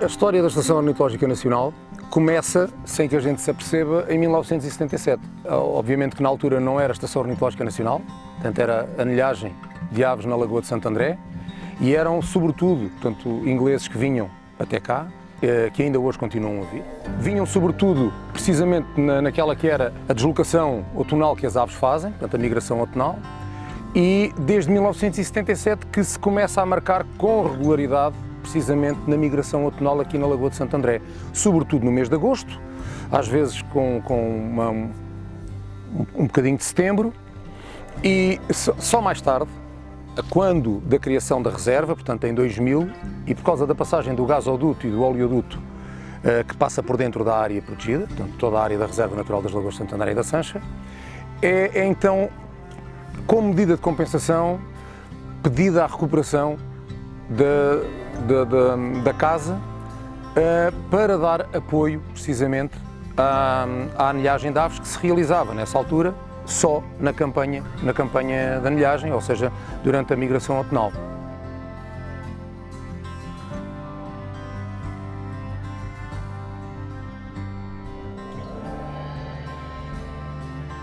A história da Estação Ornitológica Nacional começa, sem que a gente se aperceba, em 1977. Obviamente que na altura não era a Estação Ornitológica Nacional, portanto era a anilhagem de aves na Lagoa de Santo André, e eram sobretudo, portanto, ingleses que vinham até cá, que ainda hoje continuam a vir. Vinham sobretudo, precisamente naquela que era a deslocação outonal que as aves fazem, portanto a migração outonal, e desde 1977 que se começa a marcar com regularidade precisamente na migração outonal aqui na Lagoa de Santo André, sobretudo no mês de agosto, às vezes com um bocadinho de setembro, e só mais tarde, quando da criação da reserva, portanto em 2000, e por causa da passagem do gasoduto e do oleoduto que passa por dentro da área protegida, portanto toda a área da Reserva Natural das Lagoas de Santo André e da Sancha, é então, como medida de compensação, pedida a recuperação da casa para dar apoio precisamente à anilhagem de aves que se realizava nessa altura só na campanha da anilhagem, ou seja, durante a migração outonal.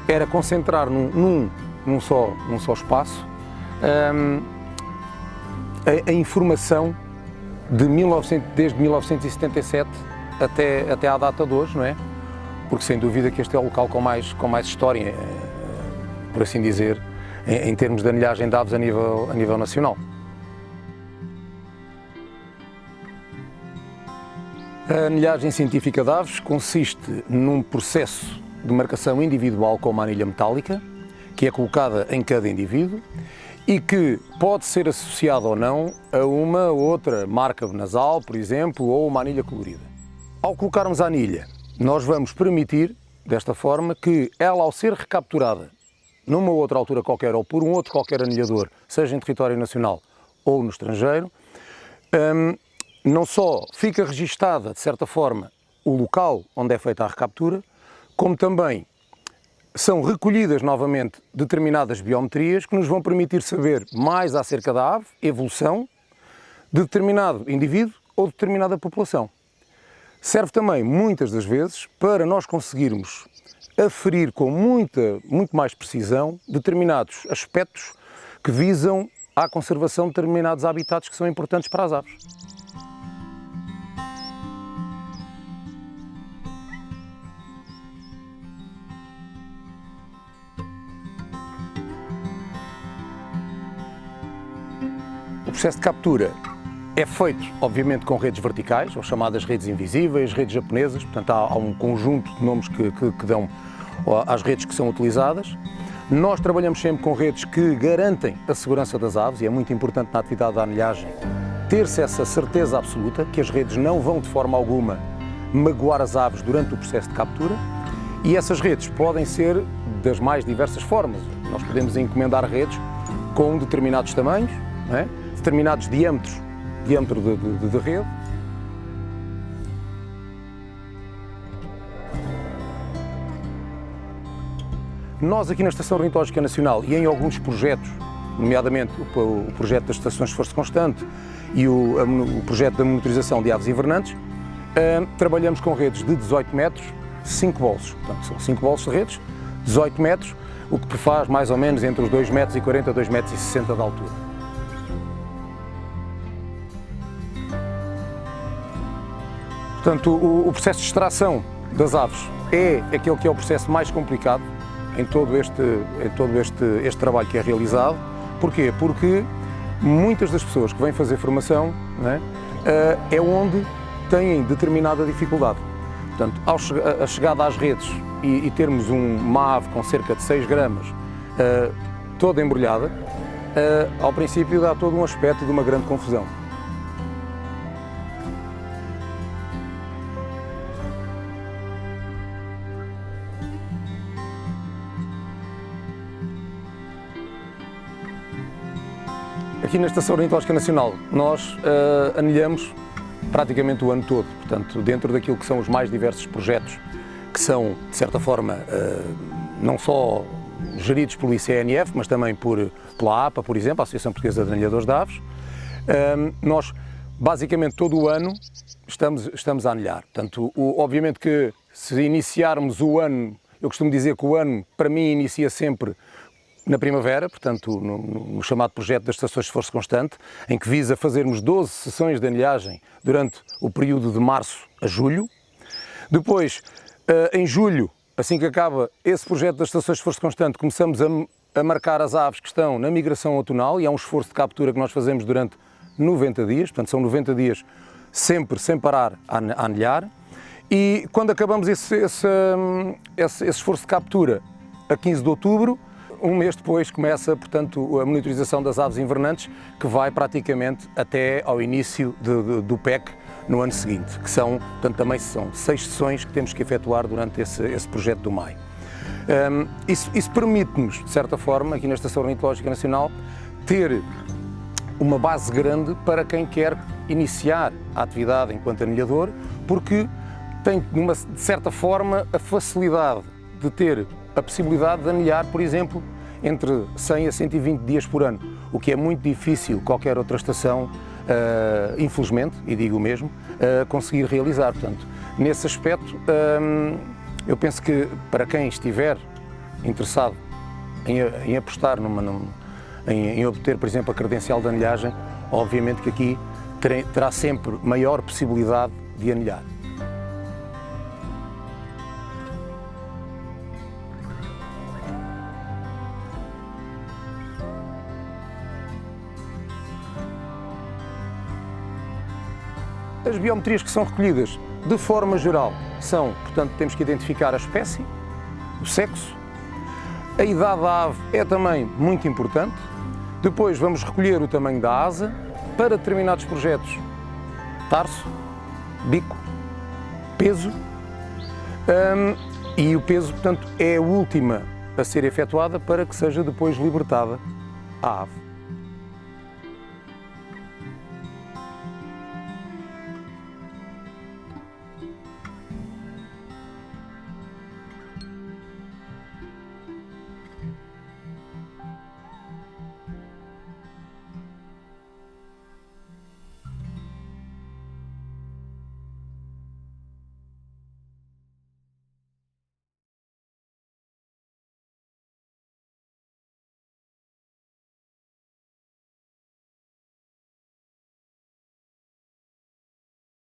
Era concentrar num só espaço a informação desde 1977 até à data de hoje, não é? Porque sem dúvida que este é o local com mais história, por assim dizer, em termos de anilhagem de aves a nível nacional. A anilhagem científica de aves consiste num processo de marcação individual com uma anilha metálica, que é colocada em cada indivíduo e que pode ser associada ou não a uma outra marca nasal, por exemplo, ou uma anilha colorida. Ao colocarmos a anilha, nós vamos permitir, desta forma, que ela, ao ser recapturada numa outra altura qualquer ou por um outro qualquer anilhador, seja em território nacional ou no estrangeiro, não só fica registada, de certa forma, o local onde é feita a recaptura, como também são recolhidas novamente determinadas biometrias que nos vão permitir saber mais acerca da ave, evolução de determinado indivíduo ou determinada população. Serve também, muitas das vezes, para nós conseguirmos aferir com muito mais precisão determinados aspectos que visam à conservação de determinados habitats que são importantes para as aves. O processo de captura é feito, obviamente, com redes verticais, ou chamadas redes invisíveis, redes japonesas, portanto há um conjunto de nomes que dão às redes que são utilizadas. Nós trabalhamos sempre com redes que garantem a segurança das aves, e é muito importante na atividade da anilhagem ter-se essa certeza absoluta que as redes não vão de forma alguma magoar as aves durante o processo de captura, e essas redes podem ser das mais diversas formas. Nós podemos encomendar redes com determinados tamanhos, não é? Determinados diâmetro de rede. Nós aqui na Estação Ornitológica Nacional e em alguns projetos, nomeadamente o projeto das estações de esforço constante e o projeto da monitorização de aves invernantes, trabalhamos com redes de 18 metros, 5 bolsos. Portanto, são 5 bolsos de redes, 18 metros, o que faz mais ou menos entre os 2,40 metros e 2,60 metros de altura. Portanto, o processo de extração das aves é aquele que é o processo mais complicado em todo este trabalho que é realizado. Porquê? Porque muitas das pessoas que vêm fazer formação, não é onde têm determinada dificuldade. Portanto, a chegada às redes e termos uma ave com cerca de 6 gramas toda embrulhada, ao princípio dá todo um aspecto de uma grande confusão. Aqui na Estação Ornitológica Nacional nós anilhamos praticamente o ano todo, portanto, dentro daquilo que são os mais diversos projetos que são, de certa forma, não só geridos pelo ICNF, mas também pela APA, por exemplo, a Associação Portuguesa de Anilhadores de Aves. Nós, basicamente, todo o ano estamos a anilhar. Portanto, obviamente que se iniciarmos o ano, eu costumo dizer que o ano, para mim, inicia sempre na primavera, portanto, no chamado projeto das estações de esforço constante, em que visa fazermos 12 sessões de anilhagem durante o período de março a julho. Depois, em julho, assim que acaba esse projeto das estações de esforço constante, começamos a marcar as aves que estão na migração outonal, e é um esforço de captura que nós fazemos durante 90 dias, portanto são 90 dias sempre sem parar a anilhar, e quando acabamos esse esforço de captura a 15 de outubro, um mês depois começa, portanto, a monitorização das aves invernantes, que vai praticamente até ao início do PEC no ano seguinte, que são, portanto, também são 6 sessões que temos que efetuar durante esse projeto do MAI. Isso permite-nos, de certa forma, aqui na Estação Ornitológica Nacional, ter uma base grande para quem quer iniciar a atividade enquanto anilhador, porque tem, de certa forma, a facilidade de ter a possibilidade de anilhar, por exemplo, entre 100 a 120 dias por ano, o que é muito difícil qualquer outra estação, infelizmente, e digo mesmo, conseguir realizar. Portanto, nesse aspecto, eu penso que para quem estiver interessado em apostar em obter, por exemplo, a credencial de anilhagem, obviamente que aqui terá sempre maior possibilidade de anilhar. As biometrias que são recolhidas, de forma geral, são, portanto, temos que identificar a espécie, o sexo, a idade da ave é também muito importante. Depois vamos recolher o tamanho da asa, para determinados projetos, tarso, bico, peso, e o peso, portanto, é a última a ser efetuada para que seja depois libertada a ave.